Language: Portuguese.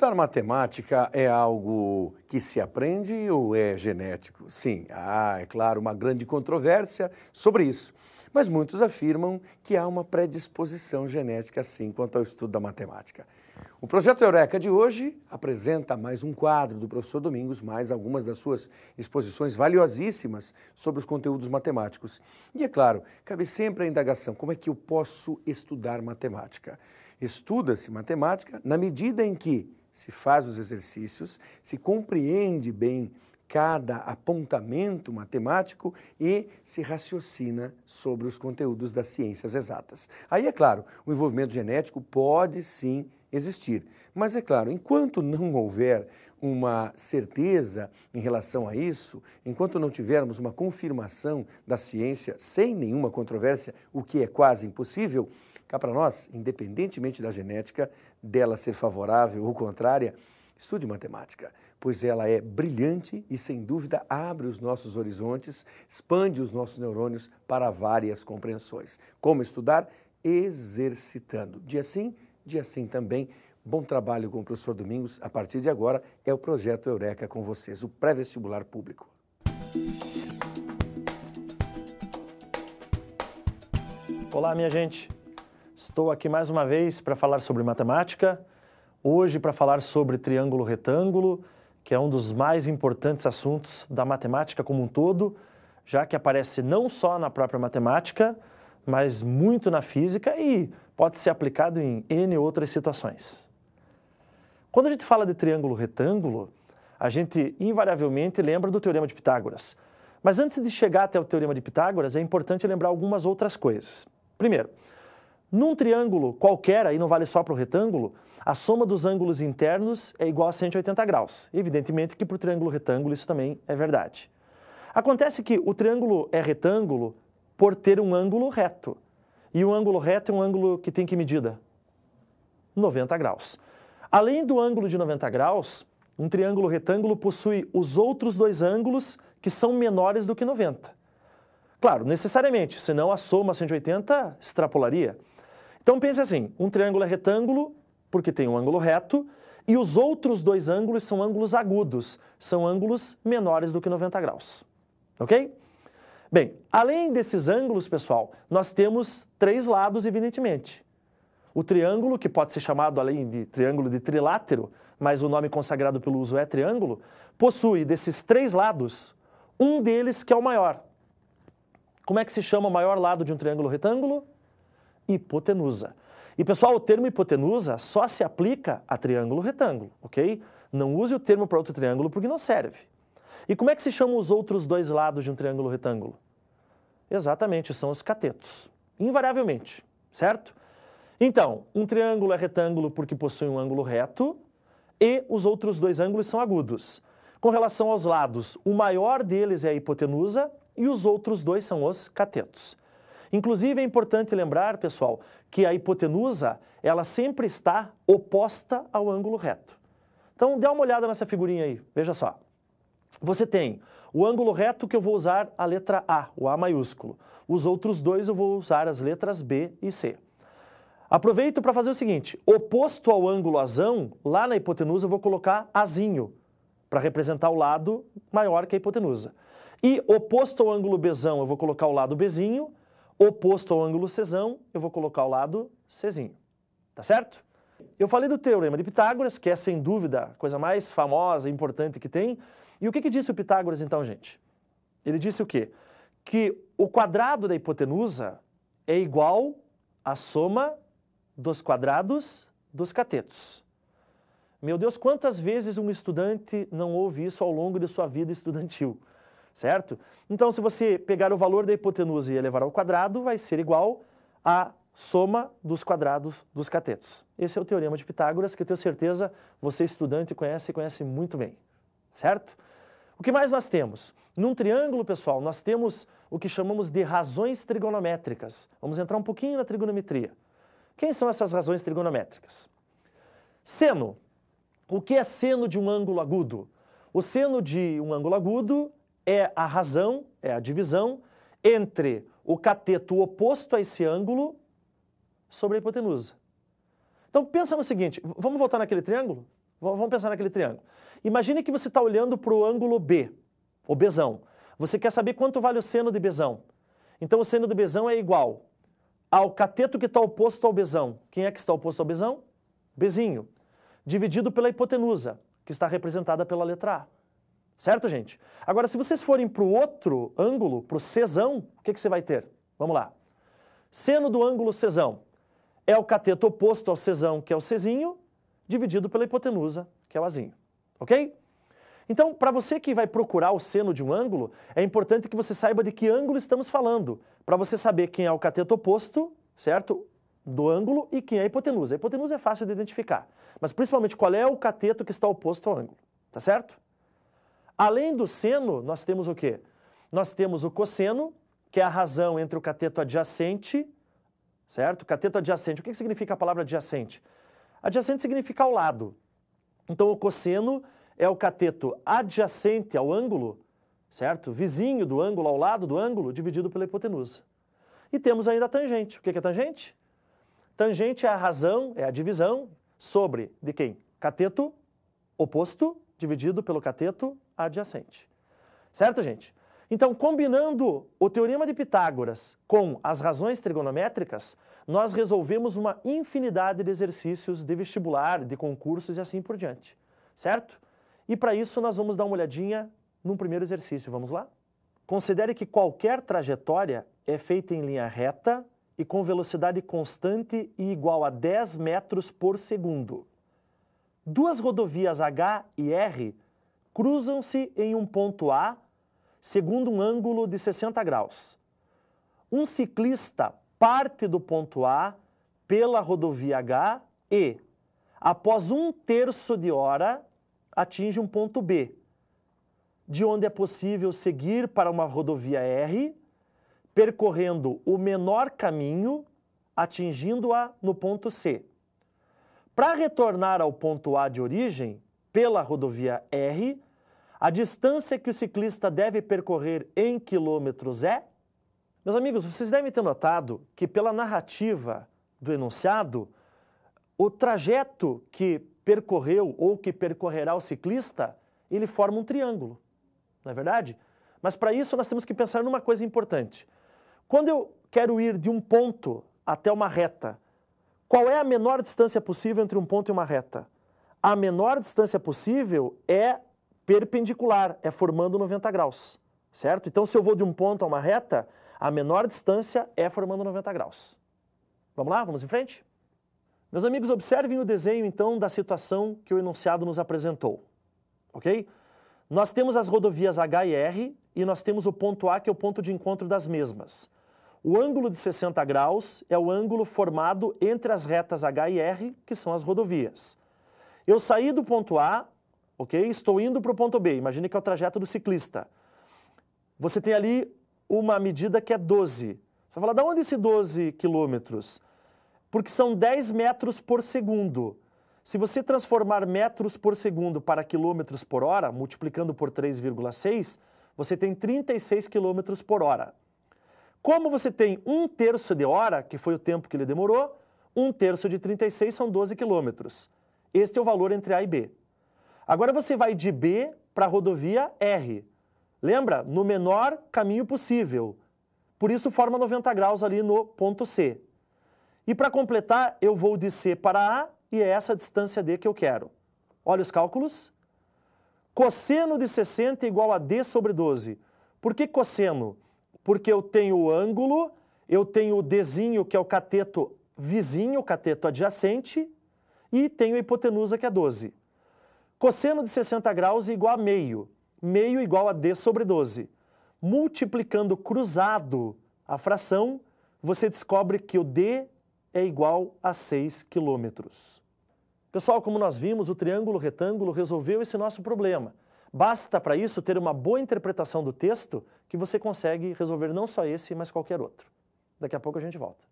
Estudar matemática é algo que se aprende ou é genético? Sim, há, é claro, uma grande controvérsia sobre isso. Mas muitos afirmam que há uma predisposição genética, sim, quanto ao estudo da matemática. O Projeto Eureka de hoje apresenta mais um quadro do professor Domingos, mais algumas das suas exposições valiosíssimas sobre os conteúdos matemáticos. E, é claro, cabe sempre a indagação: como é que eu posso estudar matemática? Estuda-se matemática na medida em que se faz os exercícios, se compreende bem cada apontamento matemático e se raciocina sobre os conteúdos das ciências exatas. Aí, é claro, o envolvimento genético pode sim existir, mas é claro, enquanto não houver uma certeza em relação a isso, enquanto não tivermos uma confirmação da ciência sem nenhuma controvérsia, o que é quase impossível, cá para nós, independentemente da genética, dela ser favorável ou contrária, estude matemática, pois ela é brilhante e, sem dúvida, abre os nossos horizontes, expande os nossos neurônios para várias compreensões. Como estudar? Exercitando. Dia sim também. Bom trabalho com o professor Domingos. A partir de agora é o Projeto Eureka com vocês, o pré-vestibular público. Olá, minha gente. Estou aqui mais uma vez para falar sobre matemática. Hoje para falar sobre triângulo retângulo, que é um dos mais importantes assuntos da matemática como um todo, já que aparece não só na própria matemática, mas muito na física e pode ser aplicado em N outras situações. Quando a gente fala de triângulo retângulo, a gente invariavelmente lembra do Teorema de Pitágoras. Mas antes de chegar até o Teorema de Pitágoras, é importante lembrar algumas outras coisas. Primeiro, num triângulo qualquer, aí não vale só para o retângulo, a soma dos ângulos internos é igual a 180 graus. Evidentemente que para o triângulo retângulo isso também é verdade. Acontece que o triângulo é retângulo por ter um ângulo reto. E o ângulo reto é um ângulo que tem que medida? 90 graus. Além do ângulo de 90 graus, um triângulo retângulo possui os outros dois ângulos que são menores do que 90. Claro, necessariamente, senão a soma 180 extrapolaria. Então pense assim, um triângulo é retângulo porque tem um ângulo reto e os outros dois ângulos são ângulos agudos, são ângulos menores do que 90 graus. Ok? Bem, além desses ângulos, pessoal, nós temos três lados, evidentemente. O triângulo, que pode ser chamado além de triângulo de trilátero, mas o nome consagrado pelo uso é triângulo, possui desses três lados, um deles que é o maior. Como é que se chama o maior lado de um triângulo retângulo? Hipotenusa. E, pessoal, o termo hipotenusa só se aplica a triângulo retângulo, ok? Não use o termo para outro triângulo porque não serve. E como é que se chamam os outros dois lados de um triângulo retângulo? Exatamente, são os catetos, invariavelmente, certo? Então, um triângulo é retângulo porque possui um ângulo reto e os outros dois ângulos são agudos. Com relação aos lados, o maior deles é a hipotenusa e os outros dois são os catetos. Inclusive, é importante lembrar, pessoal, que a hipotenusa, ela sempre está oposta ao ângulo reto. Então, dê uma olhada nessa figurinha aí, veja só. Você tem o ângulo reto que eu vou usar a letra A, o A maiúsculo. Os outros dois eu vou usar as letras B e C. Aproveito para fazer o seguinte, oposto ao ângulo azão, lá na hipotenusa eu vou colocar Azinho, para representar o lado maior que a hipotenusa. E oposto ao ângulo Bzão eu vou colocar o lado Bzinho, oposto ao ângulo Czão eu vou colocar o lado Czinho. Tá certo? Eu falei do Teorema de Pitágoras, que é sem dúvida a coisa mais famosa e importante que tem. E o que disse o Pitágoras então, gente? Ele disse o quê? Que o quadrado da hipotenusa é igual à soma dos quadrados dos catetos. Meu Deus, quantas vezes um estudante não ouve isso ao longo de sua vida estudantil, certo? Então, se você pegar o valor da hipotenusa e elevar ao quadrado, vai ser igual à soma dos quadrados dos catetos. Esse é o Teorema de Pitágoras, que eu tenho certeza você, estudante, conhece muito bem, certo? O que mais nós temos? Num triângulo, pessoal, nós temos o que chamamos de razões trigonométricas. Vamos entrar um pouquinho na trigonometria. Quem são essas razões trigonométricas? Seno. O que é seno de um ângulo agudo? O seno de um ângulo agudo é a razão, é a divisão entre o cateto oposto a esse ângulo sobre a hipotenusa. Então pensa no seguinte, vamos voltar naquele triângulo? Vamos pensar naquele triângulo. Imagine que você está olhando para o ângulo B, o Bzão. Você quer saber quanto vale o seno de Bzão. Então o seno de Bzão é igual ao cateto que está oposto ao Bzão. Quem é que está oposto ao Bzão? Bzinho. Dividido pela hipotenusa, que está representada pela letra A. Certo, gente? Agora, se vocês forem para o outro ângulo, para o Czão, o que você vai ter? Vamos lá. Seno do ângulo Czão é o cateto oposto ao Czão, que é o Czinho, dividido pela hipotenusa, que é o Azinho. Ok? Então, para você que vai procurar o seno de um ângulo, é importante que você saiba de que ângulo estamos falando, para você saber quem é o cateto oposto, certo? Do ângulo e quem é a hipotenusa. A hipotenusa é fácil de identificar, mas principalmente qual é o cateto que está oposto ao ângulo, tá certo? Além do seno, nós temos o quê? Nós temos o cosseno, que é a razão entre o cateto adjacente, certo? Cateto adjacente, o que significa a palavra adjacente? Adjacente significa ao lado. Então o cosseno é o cateto adjacente ao ângulo, certo? Vizinho do ângulo, ao lado do ângulo, dividido pela hipotenusa. E temos ainda a tangente. O que é tangente? Tangente é a razão, é a divisão sobre, de quem? Cateto oposto dividido pelo cateto adjacente. Certo, gente? Então, combinando o teorema de Pitágoras com as razões trigonométricas, nós resolvemos uma infinidade de exercícios de vestibular, de concursos e assim por diante. Certo? E para isso nós vamos dar uma olhadinha num primeiro exercício. Vamos lá? Considere que qualquer trajetória é feita em linha reta e com velocidade constante e igual a 10 metros por segundo. Duas rodovias H e R cruzam-se em um ponto A segundo um ângulo de 60 graus. Um ciclista parte do ponto A pela rodovia H e, após 1/3 de hora, atinge um ponto B, de onde é possível seguir para uma rodovia R, percorrendo o menor caminho, atingindo-a no ponto C. Para retornar ao ponto A de origem, pela rodovia R, a distância que o ciclista deve percorrer em quilômetros é... Meus amigos, vocês devem ter notado que pela narrativa do enunciado, o trajeto que percorreu ou que percorrerá o ciclista, ele forma um triângulo, não é verdade? Mas para isso nós temos que pensar numa coisa importante. Quando eu quero ir de um ponto até uma reta, qual é a menor distância possível entre um ponto e uma reta? A menor distância possível é perpendicular, é formando 90 graus, certo? Então, se eu vou de um ponto a uma reta, a menor distância é formando 90 graus. Vamos lá? Vamos em frente? Meus amigos, observem o desenho, então, da situação que o enunciado nos apresentou, ok? Nós temos as rodovias H e R e nós temos o ponto A, que é o ponto de encontro das mesmas. O ângulo de 60 graus é o ângulo formado entre as retas H e R, que são as rodovias. Eu saí do ponto A, ok? Estou indo para o ponto B. Imagine que é o trajeto do ciclista. Você tem ali uma medida que é 12. Você vai falar, de onde esse 12 quilômetros? Porque são 10 metros por segundo. Se você transformar metros por segundo para quilômetros por hora, multiplicando por 3,6, você tem 36 quilômetros por hora. Como você tem 1/3 de hora, que foi o tempo que ele demorou, 1/3 de 36 são 12 quilômetros. Este é o valor entre A e B. Agora você vai de B para a rodovia R. Lembra? No menor caminho possível. Por isso forma 90 graus ali no ponto C. E para completar, eu vou de C para A e é essa a distância D que eu quero. Olha os cálculos. Cosseno de 60 igual a D sobre 12. Por que cosseno? Porque eu tenho o ângulo, eu tenho o Dzinho, que é o cateto vizinho, o cateto adjacente, e tenho a hipotenusa, que é 12. Cosseno de 60 graus é igual a meio. Meio igual a D sobre 12. Multiplicando cruzado a fração, você descobre que o D é igual a 6 quilômetros. Pessoal, como nós vimos, o triângulo retângulo resolveu esse nosso problema. Basta para isso ter uma boa interpretação do texto que você consegue resolver não só esse, mas qualquer outro. Daqui a pouco a gente volta.